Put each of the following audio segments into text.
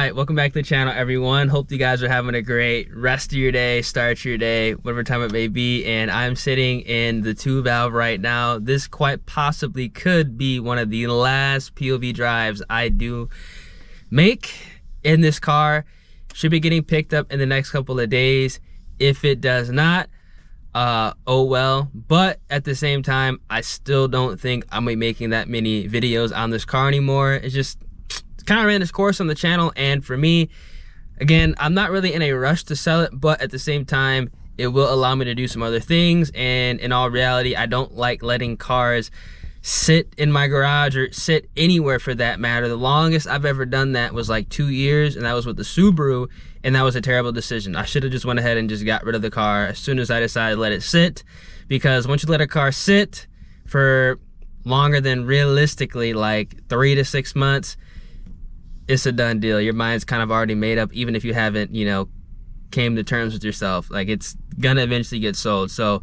right, welcome back to the channel, everyone. Hope you guys are having a great rest of your day, start of your day, whatever time it may be. And I'm sitting in the 2-valve right now. This quite possibly could be one of the last POV drives I do make in this car. Should be getting picked up in the next couple of days. If it does not, oh well. But at the same time, I still don't think I'm gonna be making that many videos on this car anymore. It's just kind of ran its course on the channel, and for me, again, I'm not really in a rush to sell it, but at the same time, it will allow me to do some other things. And in all reality, I don't like letting cars sit in my garage or sit anywhere for that matter. The longest I've ever done that was like 2 years, and that was with the Subaru, and that was a terrible decision. I should have just went ahead and just got rid of the car as soon as I decided to let it sit, because once you let a car sit for longer than realistically like 3 to 6 months, it's a done deal. Your mind's kind of already made up, even if you haven't, you know, came to terms with yourself. Like, it's gonna eventually get sold. So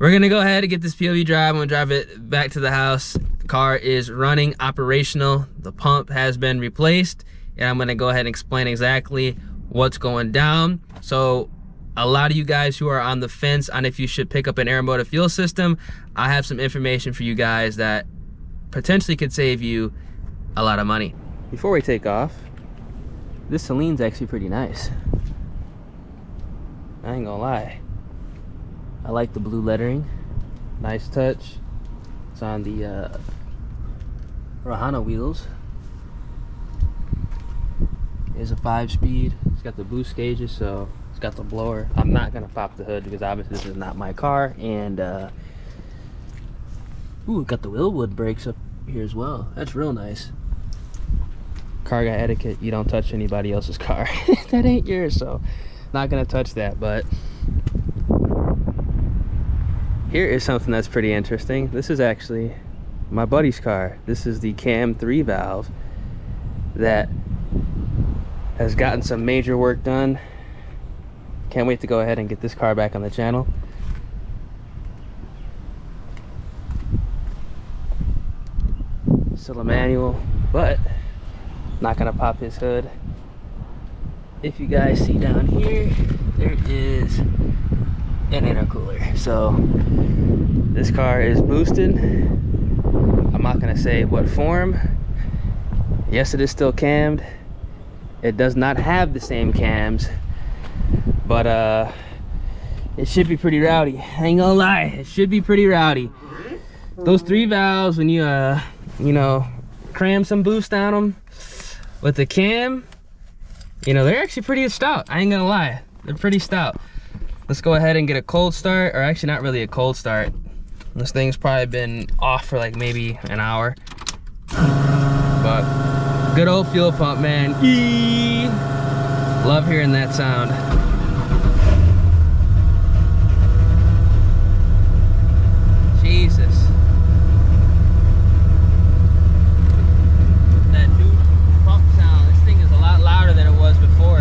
we're gonna go ahead and get this POV drive. I'm gonna drive it back to the house. The car is running, operational. The pump has been replaced, and I'm gonna go ahead and explain exactly what's going down. So a lot of you guys who are on the fence on if you should pick up an Aeromotive fuel system, I have some information for you guys that potentially could save you a lot of money. Before we take off, this Celine's actually pretty nice. I ain't gonna lie. I like the blue lettering. Nice touch. It's on the Rahana wheels. It's a 5-speed. It's got the boost gauges, so it's got the blower. I'm not gonna pop the hood because obviously this is not my car. And ooh, got the Willwood brakes up here as well. That's real nice. Car guy etiquette, you don't touch anybody else's car. That ain't yours, so not gonna touch that. But here is something that's pretty interesting. This is actually my buddy's car. This is the cam 3-valve that has gotten some major work done. Can't wait to go ahead and get this car back on the channel. Still a manual, but not gonna pop his hood. If you guys see down here, there is an intercooler. So this car is boosted. I'm not gonna say what form. Yes, it is still cammed. It does not have the same cams, but it should be pretty rowdy. I ain't gonna lie, it should be pretty rowdy. Those 3 valves, when you you know, cram some boost on them with the cam, you know, they're actually pretty stout. I ain't gonna lie, they're pretty stout. Let's go ahead and get a cold start, or actually not really a cold start. This thing's probably been off for like maybe an hour. But good old fuel pump, man. Eee! Love hearing that sound. Jesus.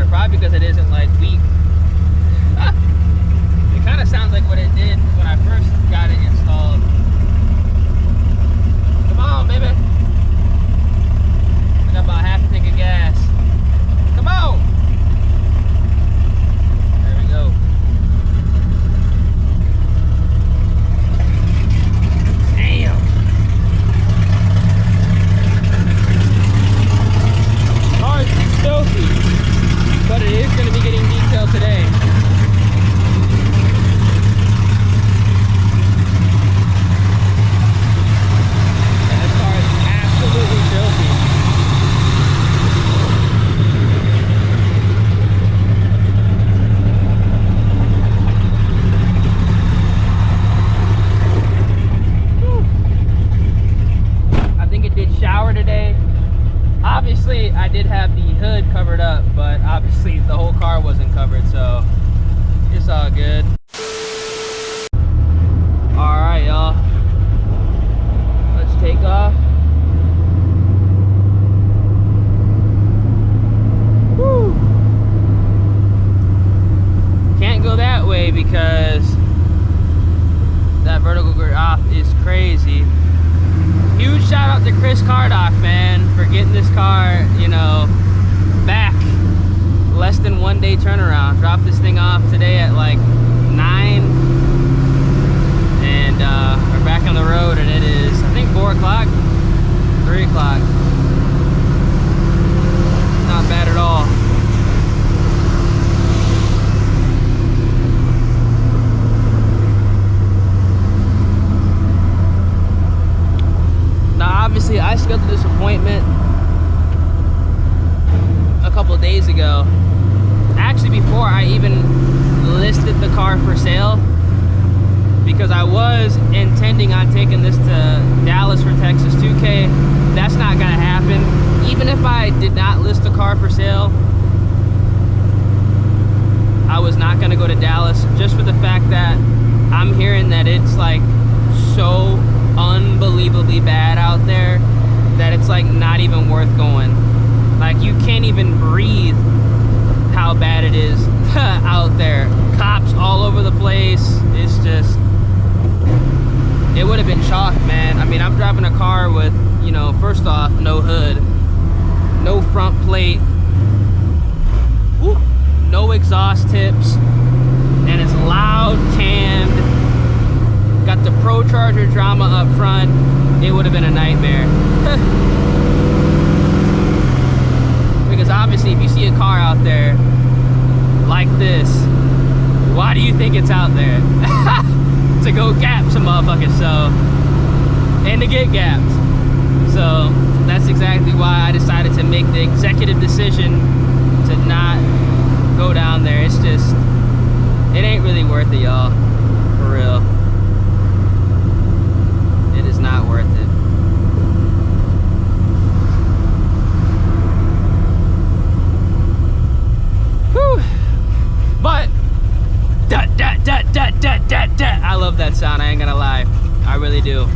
Probably because it isn't like weak. It kind of sounds like what it did when I first got it installed. Come on, baby. I got about half a tank of gas. Come on. There we go. Damn. Car's filthy, but it is going to be getting detailed today. And this car is absolutely filthy. I think it did shower today. Obviously, I did have the hood covered up, but obviously the whole car wasn't covered, so it's all good. All right, y'all. Let's take off. Woo! Can't go that way because that vertical grip off is crazy. Huge shout out to Chris Cardock, man, for getting this car, you know, back days ago, actually before I even listed the car for sale, because I was intending on taking this to Dallas for Texas 2K. That's not gonna happen. Even if I did not list the car for sale, I was not gonna go to Dallas, just for the fact that I'm hearing that it's like so unbelievably bad out there that it's like not even worth going. Like, you can't even breathe how bad it is out there. Cops all over the place. It's just, it would have been chalk, man. I mean, I'm driving a car with, you know, first off, no hood, no front plate, whoop, no exhaust tips, and it's loud cammed. Got the Procharger drama up front. It would have been a nightmare. Because obviously, if you see a car out there like this, why do you think it's out there? To go gap some motherfuckers, so, and to get gapped. So that's exactly why I decided to make the executive decision to not go down there. It's just, it ain't really worth it, y'all, for real. It is not worth it. Whew. But I love that sound, I ain't gonna lie. I really do.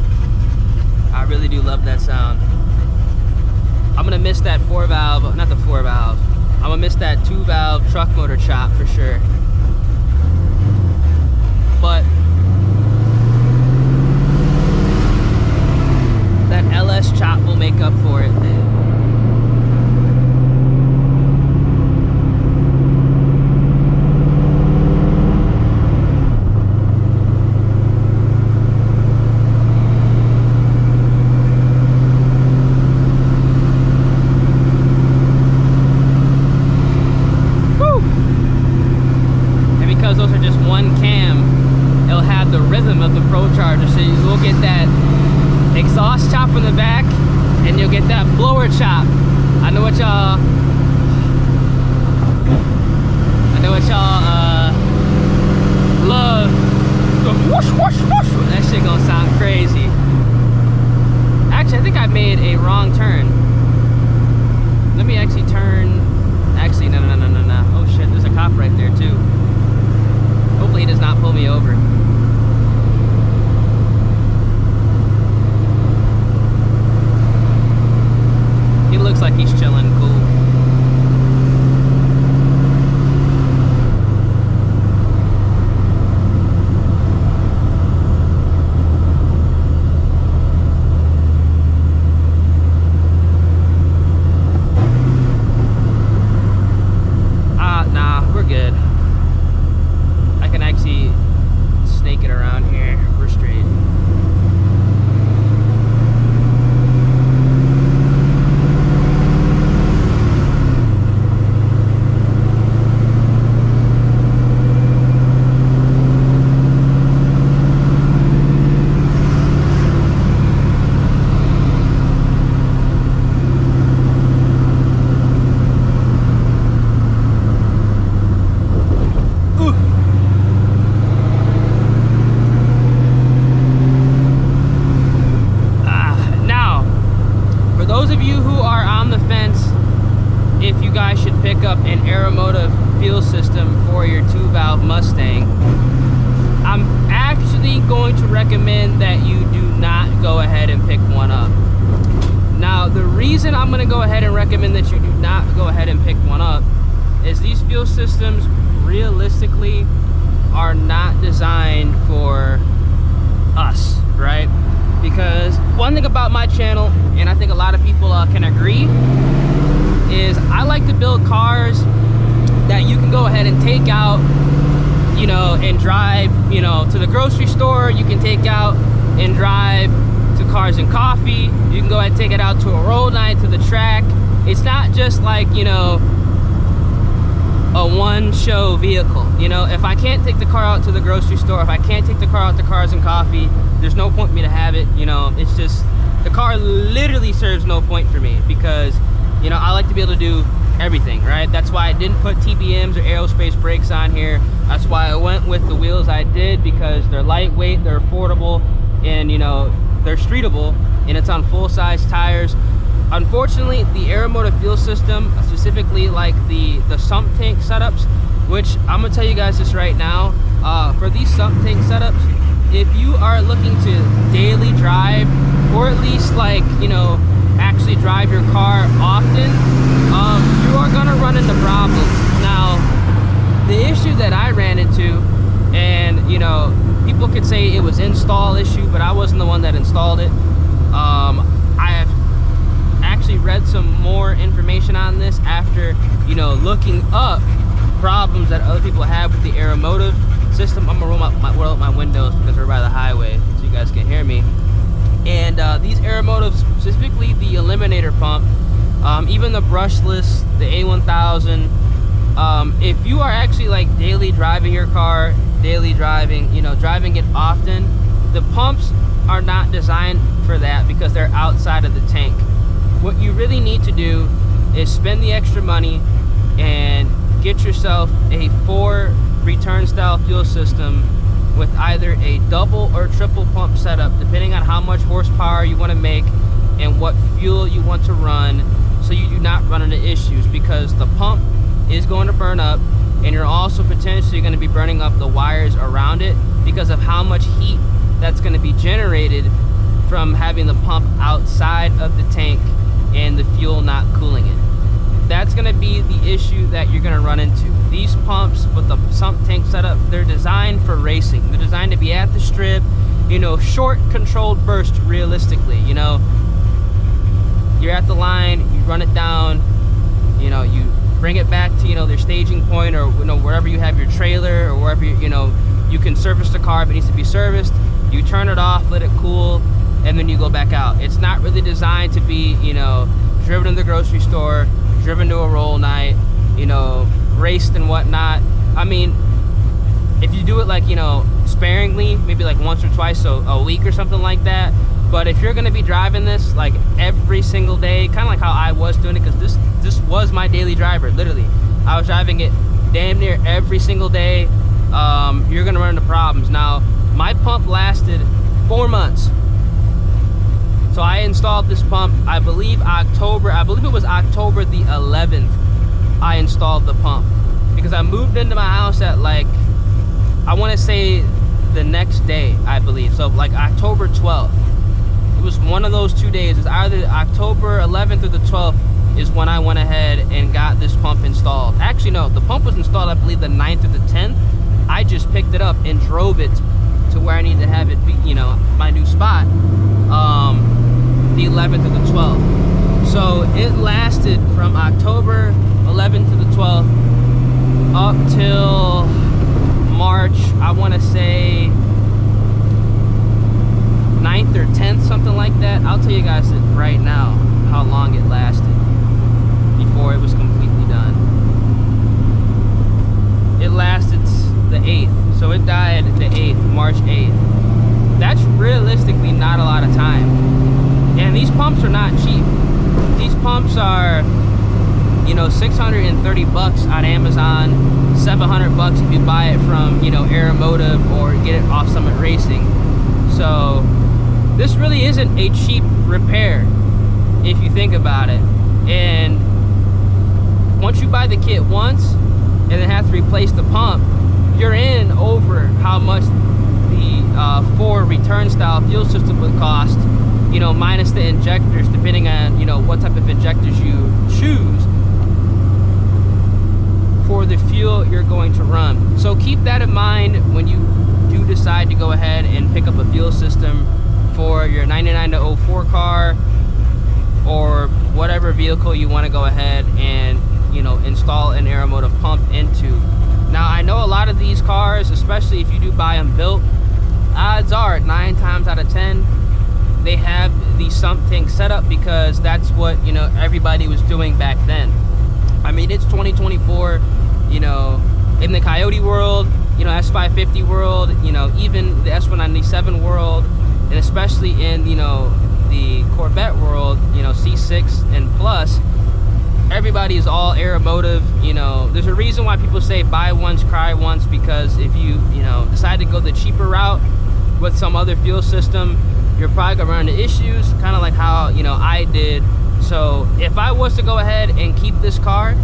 I really do love that sound. I'm gonna miss that 4-valve, not the 4-valve. I'm gonna miss that 2-valve truck motor chop for sure. But that LS chop will make up for it. Of the Procharger, so you will get that exhaust chop in the back, and you'll get that blower chop. I know what y'all love. The whoosh, whoosh, whoosh. That shit gonna sound crazy. Actually, I think I made a wrong turn. Let me actually turn. Actually, no. Oh shit, there's a cop right there too. Hopefully he does not pull me over. He looks like he's chilling, cool. Nah, we're good. I can actually snake it around here. We're straight. Pick up an Aeromotive fuel system for your 2-valve Mustang, I'm actually going to recommend that you do not go ahead and pick one up. Now, the reason I'm going to go ahead and recommend that you do not go ahead and pick one up is these fuel systems realistically are not designed for us, right? Because one thing about my channel, and I think a lot of people can agree, is I like to build cars that you can go ahead and take out, you know, and drive, you know, to the grocery store. You can take out and drive to Cars and Coffee. You can go ahead and take it out to a roll night, to the track. It's not just like, you know, a one-show vehicle. You know, if I can't take the car out to the grocery store, if I can't take the car out to Cars and Coffee, there's no point for me to have it. You know, it's just, the car literally serves no point for me, because, you know, I like to be able to do everything, right? That's why I didn't put TBMs or aerospace brakes on here. That's why I went with the wheels I did, because they're lightweight, they're affordable, and you know, they're streetable, and it's on full-size tires. Unfortunately, the Aeromotive fuel system, specifically like the sump tank setups, which I'm gonna tell you guys this right now, for these sump tank setups, if you are looking to daily drive, or at least like, you know, actually drive your car often, you are gonna run into problems. Now, the issue that I ran into, and you know, people could say it was install issue, but I wasn't the one that installed it. I have actually read some more information on this after, you know, looking up problems that other people have with the Aeromotive system. I'm gonna roll up my windows because we're by the highway, so you guys can hear me. And these Aeromotives, specifically the Eliminator pump, even the brushless, the A1000, if you are actually like daily driving your car, daily driving, you know, driving it often, the pumps are not designed for that because they're outside of the tank. What you really need to do is spend the extra money and get yourself a 4 return style fuel system with either a double or triple pump setup, depending on how much horsepower you want to make and what fuel you want to run, so you do not run into issues, because the pump is going to burn up, and you're also potentially going to be burning up the wires around it because of how much heat that's going to be generated from having the pump outside of the tank and the fuel not cooling it. That's going to be the issue that you're going to run into. These pumps with the sump tank setup, they're designed for racing. They're designed to be at the strip, you know, short controlled burst realistically. You know, you're at the line, you run it down, you know, you bring it back to, you know, their staging point, or, you know, wherever you have your trailer, or wherever you know, you can service the car if it needs to be serviced. You turn it off, let it cool, and then you go back out. It's not really designed to be, you know, driven to the grocery store, driven to a roll night, you know, raced and whatnot. I mean, if you do it like, you know, sparingly, maybe like once or twice a week or something like that. But if you're gonna be driving this like every single day, kind of like how I was doing it, because this was my daily driver, literally. I was driving it damn near every single day. You're gonna run into problems. Now, my pump lasted 4 months. So I installed this pump, I believe it was October the 11th, I installed the pump. Because I moved into my house at like, I wanna say the next day, I believe. So like October 12th. It was one of those 2 days. It's either October 11th or the 12th is when I went ahead and got this pump installed. Actually, no, the pump was installed, I believe, the 9th or the 10th. I just picked it up and drove it to where I need to have it be, you know, my new spot, the 11th or the 12th. So it lasted from October 11th to the 12th up till March, I want to say 9th or 10th, something like that. I'll tell you guys right now how long it lasted before it was completely done. It lasted the 8th, so it died the 8th, March 8th. That's realistically not a lot of time. And these pumps are not cheap. These pumps are, you know, 630 bucks on Amazon, 700 bucks if you buy it from, you know, Aeromotive or get it off Summit Racing. So this really isn't a cheap repair if you think about it. And once you buy the kit once and then have to replace the pump, you're in over how much the 4 return style fuel system would cost, you know, minus the injectors, depending on, you know, what type of injectors you choose for the fuel you're going to run. So keep that in mind when you do decide to go ahead and pick up a fuel system for your 99 to 04 car or whatever vehicle you want to go ahead and, you know, install an Aeromotive pump into. Now, I know a lot of these cars, especially if you do buy them built, odds are 9 times out of 10 they have the sump tank setup, because that's what, you know, everybody was doing back then. I mean, it's 2024, you know, in the Coyote world, you know, S550 world, you know, even the S197 world, and especially in, you know, the Corvette world, you know, C6 and plus, everybody is all Aeromotive. You know, there's a reason why people say buy once, cry once, because if you decide to go the cheaper route with some other fuel system, you're probably gonna run into issues, kind of like how I did. So if I was to go ahead and keep this car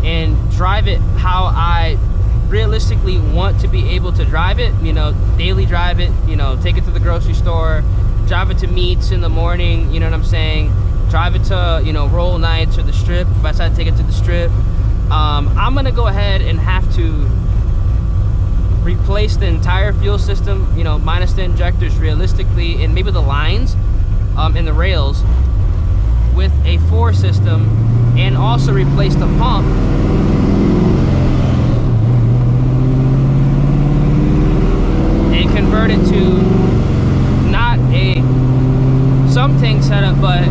and drive it how I realistically want to be able to drive it, daily drive it, take it to the grocery store, drive it to meets in the morning, you know what I'm saying, drive it to roll nights or the strip, if I decide to take it to the strip, I'm gonna go ahead and have to replace the entire fuel system, minus the injectors realistically, and maybe the lines and the rails, with a 4 system, and also replace the pump and convert it to not a sump tank setup, but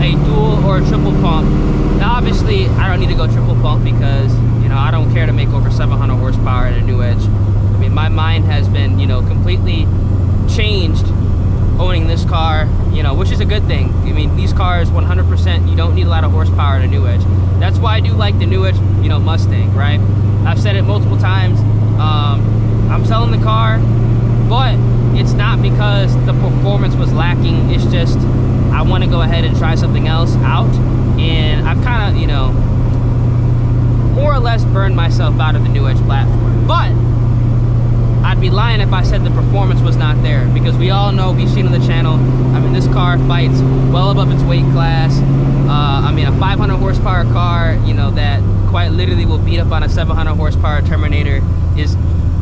a dual or a triple pump. Now obviously I don't need to go triple pump because I don't care to make over 700 horsepower in a new Edge. I mean, my mind has been completely changed owning this car, which is a good thing. I mean, these cars 100%, you don't need a lot of horsepower in a new Edge. That's why I do like the new Edge Mustang, right? I've said it multiple times. I'm selling the car, but it's not because the performance was lacking. It's just I want to go ahead and try something else out, and I've kind of more or less burned myself out of the new Edge platform. But I'd be lying if I said the performance was not there, because we all know, we've seen on the channel, I mean, this car fights well above its weight class. I mean, a 500 horsepower car, that quite literally will beat up on a 700 horsepower Terminator is,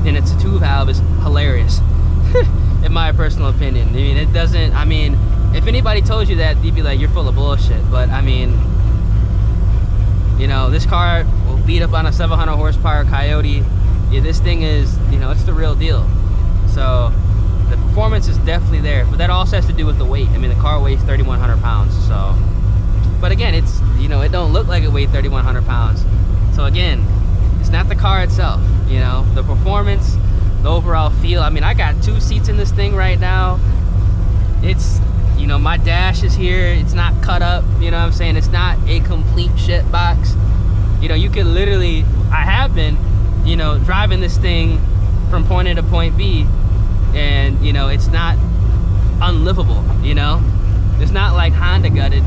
and it's a 2 valve, is hilarious. In my personal opinion. I mean, it doesn't, I mean, if anybody told you that, you'd be like, you're full of bullshit. But I mean, this car will beat up on a 700 horsepower Coyote. Yeah, this thing is, it's the real deal. So the performance is definitely there, but that also has to do with the weight. I mean, the car weighs 3,100 pounds. So, but again, it's, it don't look like it weighed 3,100 pounds. So again, it's not the car itself, the performance, the overall feel. I mean, I got 2 seats in this thing right now. It's, my dash is here. It's not cut up, what I'm saying? It's not a complete shit box. You could literally, I have been, driving this thing from point A to point B, and, it's not unlivable, It's not like Honda gutted.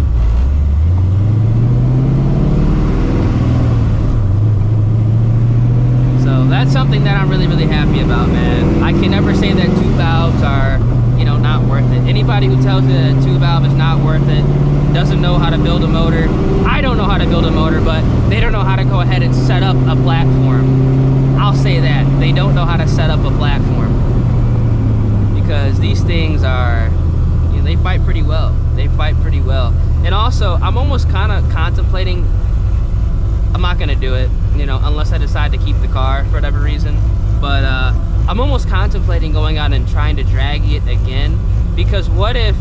So that's something that I'm really, really happy about, man. I can never say that 2 valves are, not worth it. Anybody who tells you that 2 valve is not worth it doesn't know how to build a motor. I don't know how to build a motor, but they don't know how to go ahead and set up a platform. I'll say that. They don't know how to set up a platform. Because these things are, they fight pretty well. They fight pretty well. And also, I'm almost kind of contemplating, I'm not going to do it, unless I decide to keep the car for whatever reason. But I'm almost contemplating going out and trying to drag it again, because what if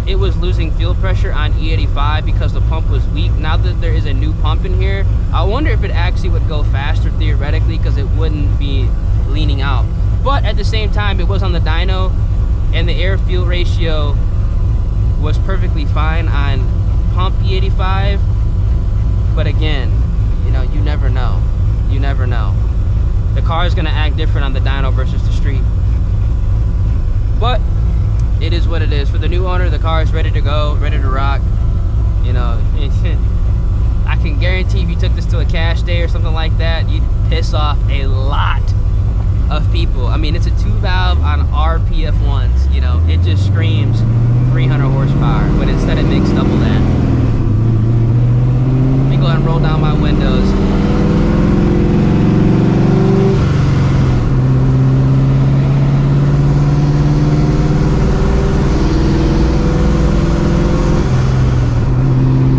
it was losing fuel pressure on E85 because the pump was weak? Now that there is a new pump in here, I wonder if it actually would go faster theoretically, because it wouldn't be leaning out. But at the same time, it was on the dyno, and the air fuel ratio was perfectly fine on pump E85. But again, you never know. You never know. The car is going to act different on the dyno versus the street. But it is what it is. For the new owner, the car is ready to go, ready to rock. I can guarantee if you took this to a cash day or something like that, you'd piss off a lot of people. I mean, it's a 2 valve on RPF1s. It just screams 300 horsepower, but instead it makes double that. Let me go ahead and roll down my windows.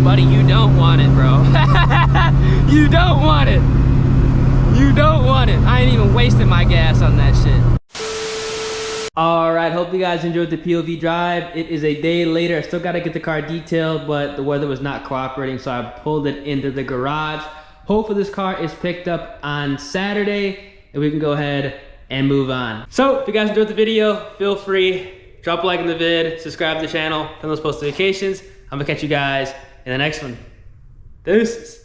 Buddy, you don't want it, bro. You don't want it. You don't want it. I ain't even wasting my gas on that shit. Alright, hope you guys enjoyed the POV drive. It is a day later. I still got to get the car detailed, but the weather was not cooperating, so I pulled it into the garage. Hopefully this car is picked up on Saturday, and we can go ahead and move on. So, if you guys enjoyed the video, feel free, drop a like in the vid, subscribe to the channel, turn those post notifications. I'm going to catch you guys in the next one. Deuces.